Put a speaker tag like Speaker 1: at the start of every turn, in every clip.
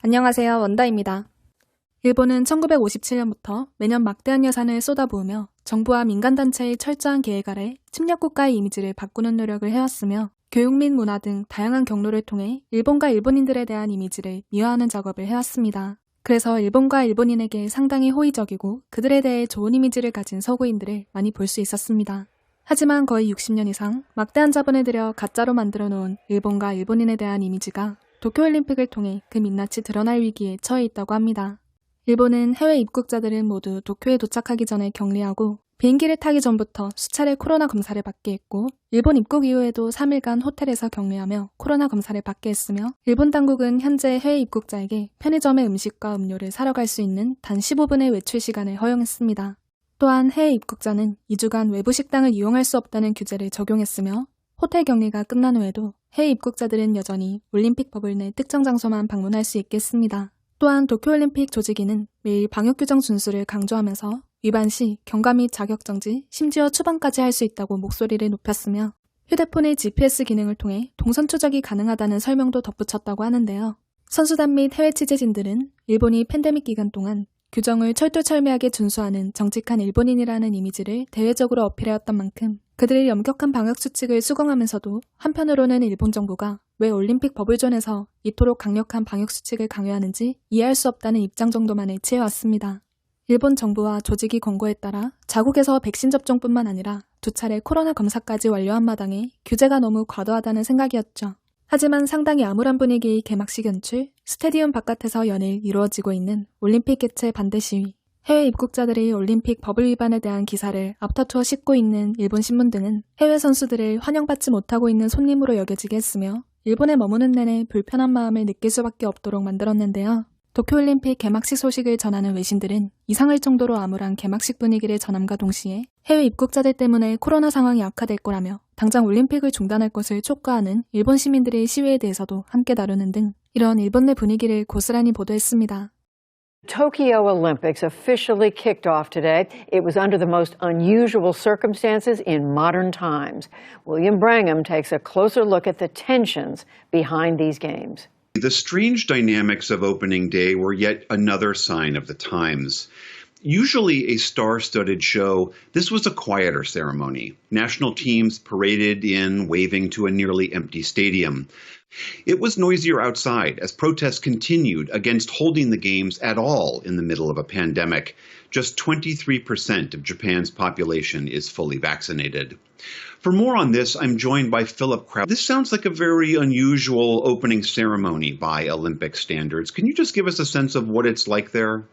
Speaker 1: 안녕하세요, 원다입니다. 일본은 1957년부터 매년 막대한 예산을 쏟아부으며 정부와 민간단체의 철저한 계획 아래 침략국가의 이미지를 바꾸는 노력을 해왔으며 교육 및 문화 등 다양한 경로를 통해 일본과 일본인들에 대한 이미지를 미화하는 작업을 해왔습니다. 그래서 일본과 일본인에게 상당히 호의적이고 그들에 대해 좋은 이미지를 가진 서구인들을 많이 볼 수 있었습니다. 하지만 거의 60년 이상 막대한 자본을 들여 가짜로 만들어 놓은 일본과 일본인에 대한 이미지가 도쿄올림픽을 통해 그 민낯이 드러날 위기에 처해 있다고 합니다. 일본은 해외 입국자들은 모두 도쿄에 도착하기 전에 격리하고 비행기를 타기 전부터 수차례 코로나 검사를 받게 했고 일본 입국 이후에도 3일간 호텔에서 격리하며 코로나 검사를 받게 했으며 일본 당국은 현재 해외 입국자에게 편의점의 음식과 음료를 사러 갈 수 있는 단 15분의 외출 시간을 허용했습니다. 또한 해외 입국자는 2주간 외부 식당을 이용할 수 없다는 규제를 적용했으며 호텔 격리가 끝난 후에도 해외 입국자들은 여전히 올림픽 버블 내 특정 장소만 방문할 수 있겠습니다. 또한 도쿄올림픽 조직위는 매일 방역규정 준수를 강조하면서 위반 시 경과 및 자격정지, 심지어 추방까지 할 수 있다고 목소리를 높였으며 휴대폰의 GPS 기능을 통해 동선 추적이 가능하다는 설명도 덧붙였다고 하는데요. 선수단 및 해외 취재진들은 일본이 팬데믹 기간 동안 규정을 철두철미하게 준수하는 정직한 일본인이라는 이미지를 대외적으로 어필해왔던 만큼 그들의 엄격한 방역수칙을 수긍하면서도 한편으로는 일본 정부가 왜 올림픽 버블존에서 이토록 강력한 방역수칙을 강요하는지 이해할 수 없다는 입장 정도만을 취해왔습니다. 일본 정부와 조직위 권고에 따라 자국에서 백신 접종뿐만 아니라 2차례 코로나 검사까지 완료한 마당에 규제가 너무 과도하다는 생각이었죠. 하지만 상당히 암울한 분위기의 개막식 연출, 스테디움 바깥에서 연일 이루어지고 있는 올림픽 개최 반대 시위, 해외 입국자들의 올림픽 버블 위반에 대한 기사를 아프터투어 싣고 있는 일본 신문 등은 해외 선수들을 환영받지 못하고 있는 손님으로 여겨지게 했으며 일본에 머무는 내내 불편한 마음을 느낄 수밖에 없도록 만들었는데요. 도쿄올림픽 개막식 소식을 전하는 외신들은 이상할 정도로 암울한 개막식 분위기를 전함과 동시에 해외 입국자들 때문에 코로나 상황이 악화될 거라며 당장 올림픽을 중단할 것을 촉구하는 일본 시민들의 시위에 대해서도 함께 다루는 등 이런 일본 내 분위기를 고스란히 보도했습니다.
Speaker 2: Tokyo Olympics officially kicked off today. It was under the most unusual circumstances in modern times. William Brangham takes a closer look at the tensions behind these games.
Speaker 3: The strange dynamics of opening day were yet another sign of the times. Usually a star-studded show, this was a quieter ceremony. National teams paraded in, waving to a nearly empty stadium. It was noisier outside as protests continued against holding the games at all in the middle of a pandemic. Just 23% of Japan's population is fully vaccinated. For more on this, I'm joined by Philip Kraus. This sounds like a very unusual opening ceremony by Olympic standards. Can you just give us a sense of what it's like there?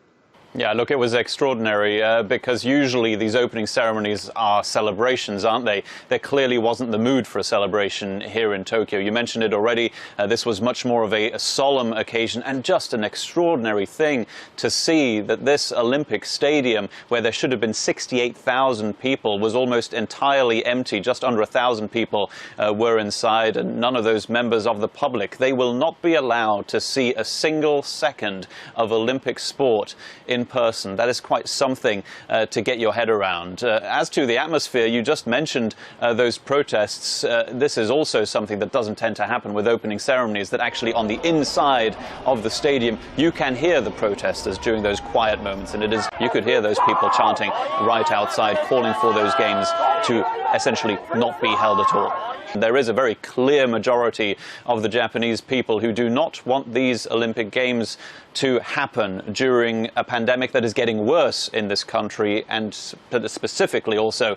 Speaker 4: Yeah, look, it was extraordinary because usually these opening ceremonies are celebrations, aren't they? There clearly wasn't the mood for a celebration here in Tokyo. You mentioned it already. This was much more of a solemn occasion and just an extraordinary thing to see that this Olympic stadium, where there should have been 68,000 people, was almost entirely empty. Just under 1,000 people were inside, and none of those members of the public. They will not be allowed to see a single second of Olympic sport in person. That is quite something to get your head around. As to the atmosphere, you just mentioned those protests. This is also something that doesn't tend to happen with opening ceremonies, that actually on the inside of the stadium you can hear the protesters during those quiet moments, and you could hear those people chanting right outside, calling for those games to essentially not be held at all. There is a very clear majority of the Japanese people who do not want these Olympic Games to happen during a pandemic that is getting worse in this country and specifically also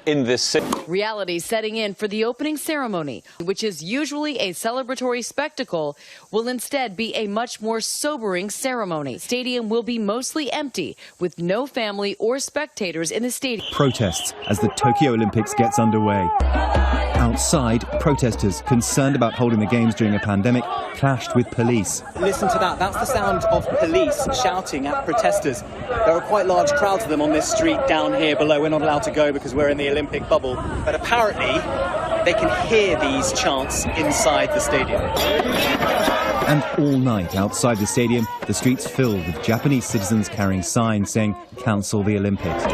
Speaker 4: in this city.
Speaker 5: Reality setting in for the opening ceremony, which is usually a celebratory spectacle, will instead be a much more sobering ceremony. The stadium will be mostly empty, with no family or spectators in the stadium.
Speaker 6: Protests as the Tokyo Olympics gets underway. Outside, protesters, concerned about holding the games during a pandemic, clashed with police.
Speaker 7: Listen to that. That's the sound of police shouting at protesters. There are quite large crowds of them on this street down here below. We're not allowed to go because we're in the Olympic bubble. But apparently, they can hear these chants inside the stadium.
Speaker 6: And all night outside the stadium, the streets filled with Japanese citizens carrying signs saying, "Cancel the Olympics."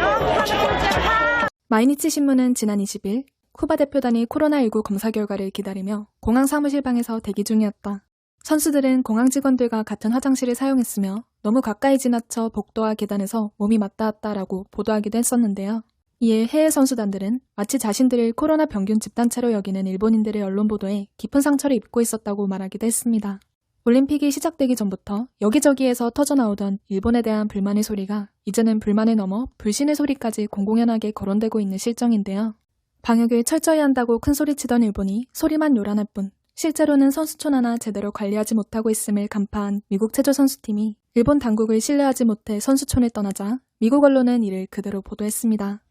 Speaker 1: 마이니치 신문은 지난 20일 쿠바 대표단이 코로나19 검사 결과를 기다리며 공항 사무실 방에서 대기 중이었다. 선수들은 공항 직원들과 같은 화장실을 사용했으며 너무 가까이 지나쳐 복도와 계단에서 몸이 맞닿았다라고 보도하기도 했었는데요. 이에 해외 선수단들은 마치 자신들을 코로나 병균 집단체로 여기는 일본인들의 언론 보도에 깊은 상처를 입고 있었다고 말하기도 했습니다. 올림픽이 시작되기 전부터 여기저기에서 터져나오던 일본에 대한 불만의 소리가 이제는 불만을 넘어 불신의 소리까지 공공연하게 거론되고 있는 실정인데요. 방역을 철저히 한다고 큰소리치던 일본이 소리만 요란할 뿐 실제로는 선수촌 하나 제대로 관리하지 못하고 있음을 간파한 미국 체조 선수팀이 일본 당국을 신뢰하지 못해 선수촌을 떠나자 미국 언론은 이를 그대로 보도했습니다.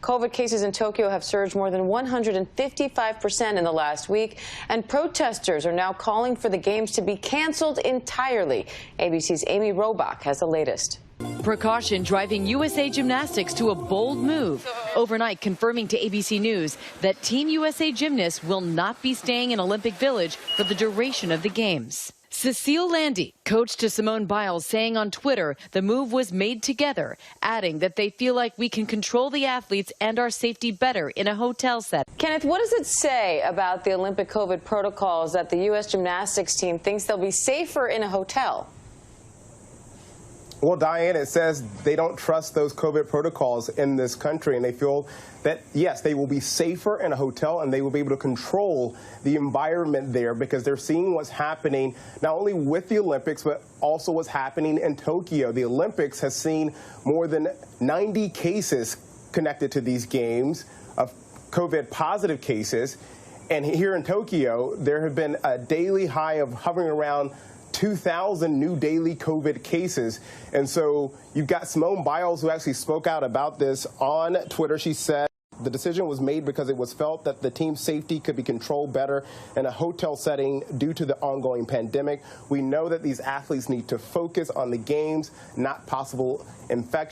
Speaker 8: COVID cases in Tokyo have surged more than 155% in the last week, and protesters are now calling for the games to be canceled entirely. ABC's Amy Robach has the latest.
Speaker 5: Precaution driving USA Gymnastics to a bold move, overnight confirming to ABC News that Team USA gymnasts will not be staying in Olympic Village for the duration of the games. Cecile Landy, coach to Simone Biles, saying on Twitter the move was made together, adding that they feel like we can control the athletes and our safety better in a hotel set.
Speaker 8: Kenneth, what does it say about the Olympic COVID protocols that the U.S. gymnastics team thinks they'll be safer in a hotel?
Speaker 9: Well, Diane, it says they don't trust those COVID protocols in this country, and they feel that, yes, they will be safer in a hotel and they will be able to control the environment there because they're seeing what's happening not only with the Olympics, but also what's happening in Tokyo. The Olympics has seen more than 90 cases connected to these games of COVID positive cases. And here in Tokyo, there have been a daily high of hovering around 2,000 new daily COVID cases. And so you've got Simone Biles, who actually spoke out about this on Twitter. She said the decision was made because it was felt that the team's safety could be controlled better in a hotel setting due to the ongoing pandemic. We know that these athletes need to focus on the games, not possible infection.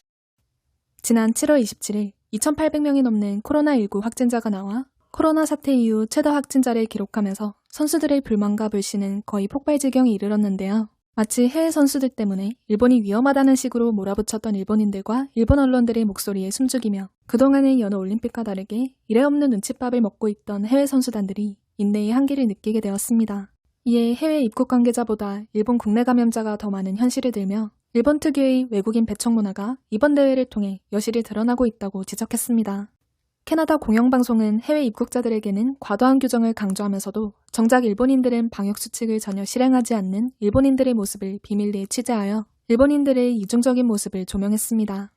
Speaker 1: 지난 7월 27일 2,800명이 넘는 코로나19 확진자가 나와 코로나 사태 이후 최다 확진자를 기록하면서 선수들의 불만과 불신은 거의 폭발 지경에 이르렀는데요. 마치 해외 선수들 때문에 일본이 위험하다는 식으로 몰아붙였던 일본인들과 일본 언론들의 목소리에 숨죽이며 그동안의 여느 올림픽과 다르게 이례없는 눈칫밥을 먹고 있던 해외 선수단들이 인내의 한계를 느끼게 되었습니다. 이에 해외 입국 관계자보다 일본 국내 감염자가 더 많은 현실을 들며 일본 특유의 외국인 배척 문화가 이번 대회를 통해 여실히 드러나고 있다고 지적했습니다. 캐나다 공영방송은 해외 입국자들에게는 과도한 규정을 강조하면서도 정작 일본인들은 방역 수칙을 전혀 실행하지 않는 일본인들의 모습을 비밀리에 취재하여 일본인들의 이중적인 모습을 조명했습니다.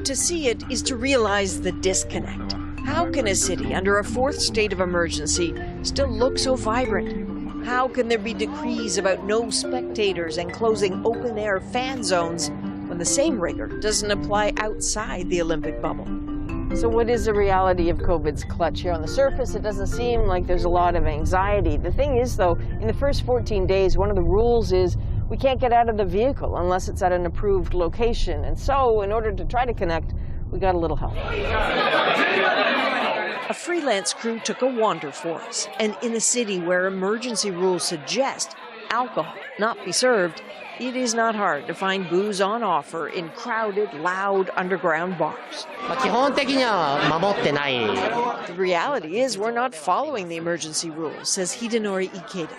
Speaker 10: To see it is to realize the disconnect. How can a city under a fourth state of emergency still look so vibrant? How can there be decrees about no spectators and closing open-air fan zones when the same rigor doesn't apply outside the Olympic bubble?
Speaker 11: So what is the reality of COVID's clutch here? On the surface, it doesn't seem like there's a lot of anxiety. The thing is, though, in the first 14 days, one of the rules is we can't get out of the vehicle unless it's at an approved location. And so, in order to try to connect, we got a little help.
Speaker 10: A freelance crew took a wander for us, and in a city where emergency rules suggest alcohol not be served, it is not hard to find booze on offer in crowded, loud underground bars. The reality is we're not following the emergency rules, says Hidenori Ikeda.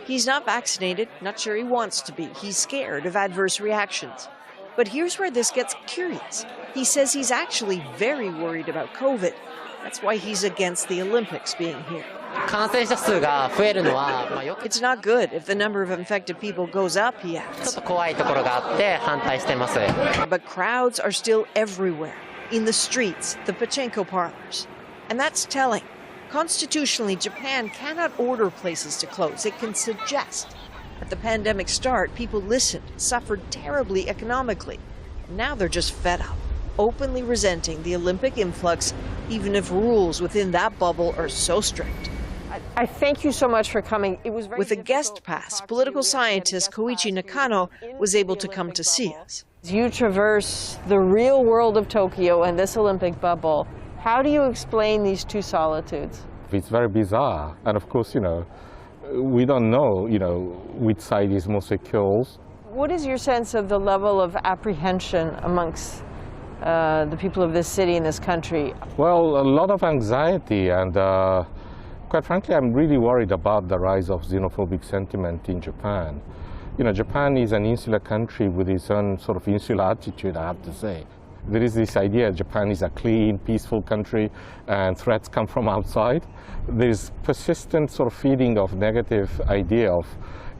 Speaker 10: He's not vaccinated, not sure he wants to be. He's scared of adverse reactions. But here's where this gets curious. He says he's actually very worried about COVID. That's why he's against the Olympics being here. It's not good if the number of infected people goes up, he adds. But crowds are still everywhere, in the streets, the pachinko parlors. And that's telling. Constitutionally, Japan cannot order places to close. It can suggest. At the pandemic start, people listened, suffered terribly economically. Now they're just fed up, openly resenting the Olympic influx, even if rules within that bubble are so strict.
Speaker 11: I thank you so much for coming. It was very
Speaker 10: With a guest pass, political scientist Koichi Nakano was able to come to see us.
Speaker 11: You traverse the real world of Tokyo and this Olympic bubble. How do you explain these two solitudes?
Speaker 12: It's very bizarre. And of course, we don't know, which side is more secure.
Speaker 11: What is your sense of the level of apprehension amongst the people of this city and this country?
Speaker 12: Well, a lot of anxiety and Quite frankly, I'm really worried about the rise of xenophobic sentiment in Japan. You know, Japan is an insular country with its own sort of insular attitude, I have to say. There is this idea Japan is a clean, peaceful country and threats come from outside. There's persistent sort of feeding of negative idea of,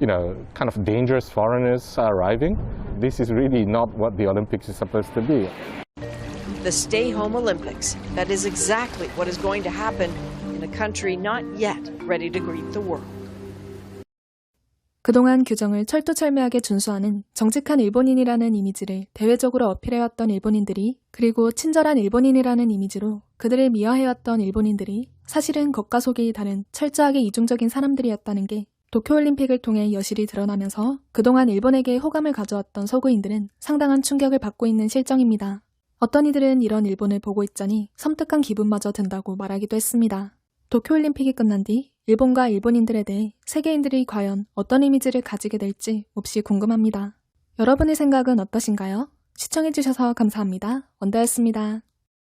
Speaker 12: you know, kind of dangerous foreigners arriving. This is really not what the Olympics is supposed to be.
Speaker 10: The stay-home Olympics. That is exactly what is going to happen in a country not yet ready to greet the world.
Speaker 1: 그동안 규정을 철두철미하게 준수하는 정직한 일본인이라는 이미지를 대외적으로 어필해왔던 일본인들이, 그리고 친절한 일본인이라는 이미지로 그들을 미화해왔던 일본인들이 사실은 겉과 속이 다른 철저하게 이중적인 사람들이었다는 게 도쿄올림픽을 통해 여실히 드러나면서 그동안 일본에게 호감을 가져왔던 서구인들은 상당한 충격을 받고 있는 실정입니다. 어떤 이들은 이런 일본을 보고 있자니 섬뜩한 기분마저 든다고 말하기도 했습니다. 도쿄올림픽이 끝난 뒤 일본과 일본인들에 대해 세계인들이 과연 어떤 이미지를 가지게 될지 몹시 궁금합니다. 여러분의 생각은 어떠신가요? 시청해주셔서 감사합니다. 원다였습니다.